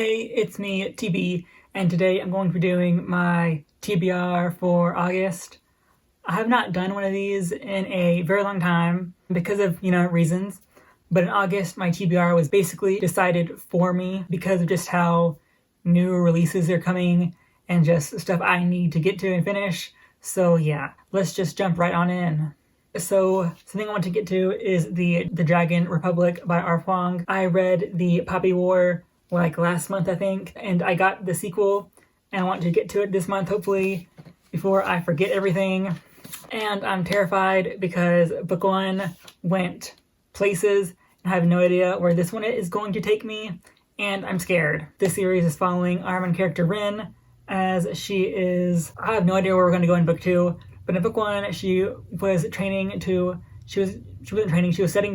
Hey, it's me, TB, and today I'm going to be doing my TBR for August. I have not done one of these in a very long time because of, reasons. But in August, my TBR was basically decided for me because of just how new releases are coming and just stuff I need to get to and finish. So yeah, let's just jump right on in. So something I want to get to is the Dragon Republic by R. Huang. I read the Poppy War last month, I think, and I got the sequel and I want to get to it this month, hopefully, before I forget everything. And I'm terrified because book one went places and I have no idea where this one is going to take me, and I'm scared. This series is following our main character Rin as she is, I have no idea where we're going to go in book two, but in book one she was setting to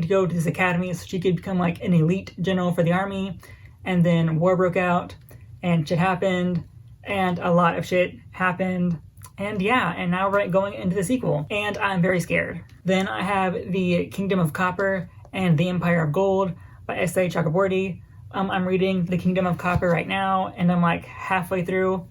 go to this academy so she could become like an elite general for the army. And then war broke out, and shit happened, and a lot of shit happened, and yeah, and now we're going into the sequel, and I'm very scared. Then I have the Kingdom of Copper and the Empire of Gold by S.A. Chocobordi. I'm reading the Kingdom of Copper right now, and I'm like halfway through.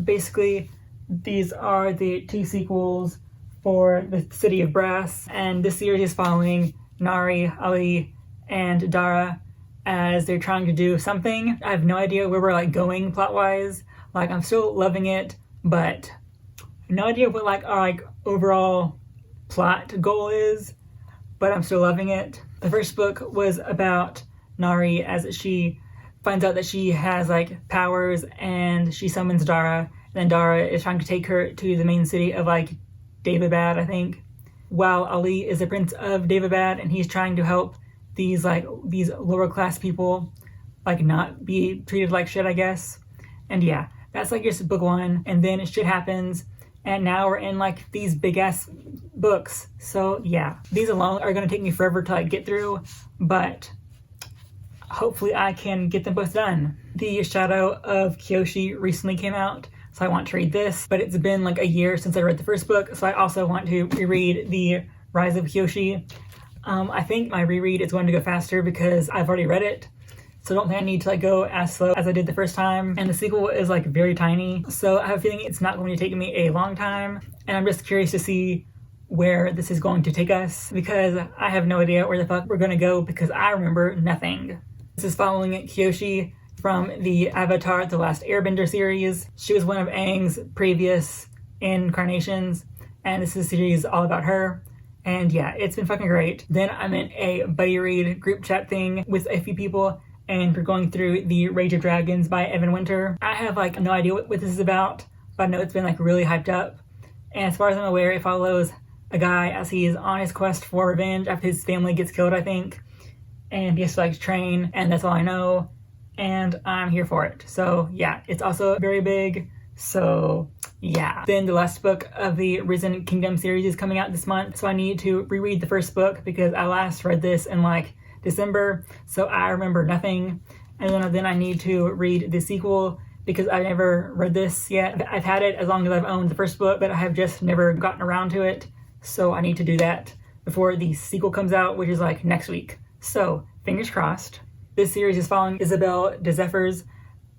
Basically, these are the two sequels for the City of Brass, and this series is following Nari, Ali, and Dara as they're trying to do something. I have no idea where we're going plot-wise. I'm still loving it, but no idea what our overall plot goal is, but I'm still loving it. The first book was about Nari as she finds out that she has powers, and she summons Dara, and then Dara is trying to take her to the main city of Davidbad, I think, while Ali is the prince of Davidbad, and he's trying to help these lower class people not be treated like shit, I guess. And yeah, that's just book one, and then shit happens, and now we're in these big ass books. So yeah, these alone are gonna take me forever to get through, but hopefully I can get them both done. The Shadow of Kyoshi recently came out, so I want to read this, but it's been a year since I read the first book, so I also want to reread the Rise of Kyoshi. I think my reread is going to go faster because I've already read it, so I don't think I need to go as slow as I did the first time. And the sequel is very tiny, so I have a feeling it's not going to take me a long time, and I'm just curious to see where this is going to take us because I have no idea where the fuck we're going to go because I remember nothing. This is following Kyoshi from the Avatar: The Last Airbender series. She was one of Aang's previous incarnations, and this is a series all about her. And yeah, it's been fucking great. Then I'm in a buddy read group chat thing with a few people, and we're going through the Rage of Dragons by Evan Winter. I have no idea what this is about, but I know it's been really hyped up. And as far as I'm aware, it follows a guy as he is on his quest for revenge after his family gets killed, I think. And he has to train, and that's all I know. And I'm here for it. So yeah, it's also very big. So yeah. Then the last book of the Risen Kingdom series is coming out this month, so I need to reread the first book because I last read this in December, so I remember nothing. And then I need to read the sequel because I've never read this yet. I've had it as long as I've owned the first book, but I have just never gotten around to it, so I need to do that before the sequel comes out, which is next week. So fingers crossed. This series is following Isabelle de Zephyrs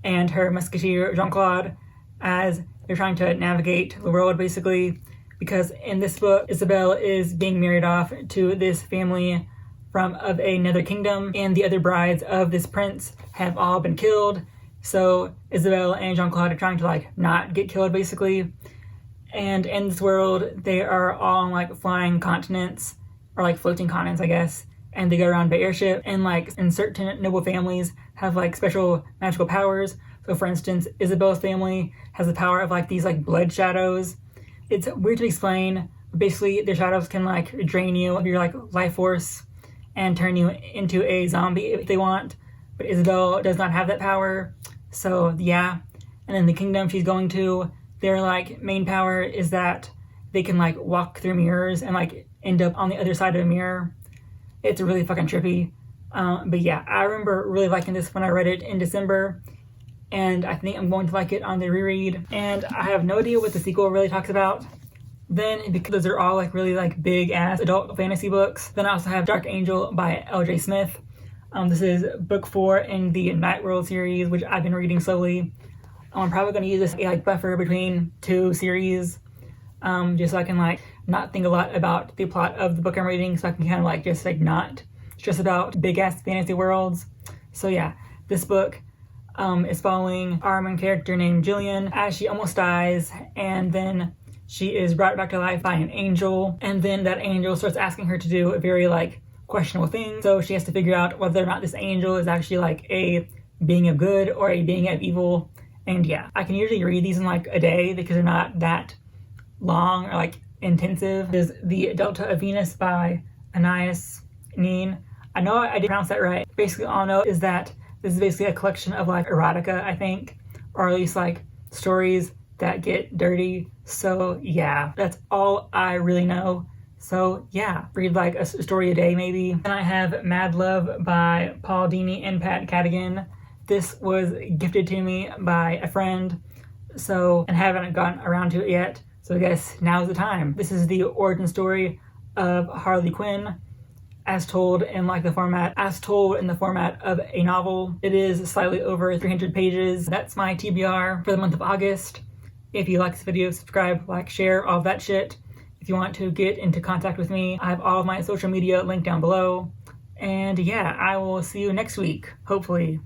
and her musketeer Jean-Claude as they're trying to navigate the world, basically, because in this book, Isabelle is being married off to this family of another kingdom, and the other brides of this prince have all been killed. So Isabelle and Jean-Claude are trying to not get killed, basically. And in this world, they are all on flying continents, or floating continents, I guess, and they go around by airship, and in certain noble families have special magical powers. So for instance, Isabelle's family has the power of these blood shadows. It's weird to explain. Basically, the shadows can drain you of your life force and turn you into a zombie if they want. But Isabelle does not have that power. So yeah. And then the kingdom she's going to, their main power is that they can walk through mirrors and end up on the other side of a mirror. It's really fucking trippy. But yeah, I remember really liking this when I read it in December, and I think I'm going to like it on the reread. And I have no idea what the sequel really talks about. Then, because they're all really big ass adult fantasy books, then I also have Dark Angel by L.J. Smith. This is book 4 in the Night World series, which I've been reading slowly. I'm probably going to use this like buffer between 2 series, just so I can like not think a lot about the plot of the book I'm reading, so I can kind of like just like not stress about big ass fantasy worlds. So yeah, this book is following our main character named Jillian as she almost dies, and then she is brought back to life by an angel, and then that angel starts asking her to do a very like questionable thing. So she has to figure out whether or not this angel is actually like a being of good or a being of evil. And yeah, I can usually read these in like a day because they're not that long or like intensive. Is The Delta of Venus by Anais Nin. I know I didn't pronounce that right. Basically all I know is that this is basically a collection of like erotica, I think, or at least like stories that get dirty. So yeah, that's all I really know. So yeah, read like a story a day maybe. Then I have Mad Love by Paul Dini and Pat Cadigan. This was gifted to me by a friend, and haven't gotten around to it yet. So I guess now's the time. This is the origin story of Harley Quinn, as told in the format of a novel. It is slightly over 300 pages. That's my TBR for the month of August. If you like this video, subscribe, like, share, all of that shit. If you want to get into contact with me, I have all of my social media linked down below. And yeah, I will see you next week, hopefully.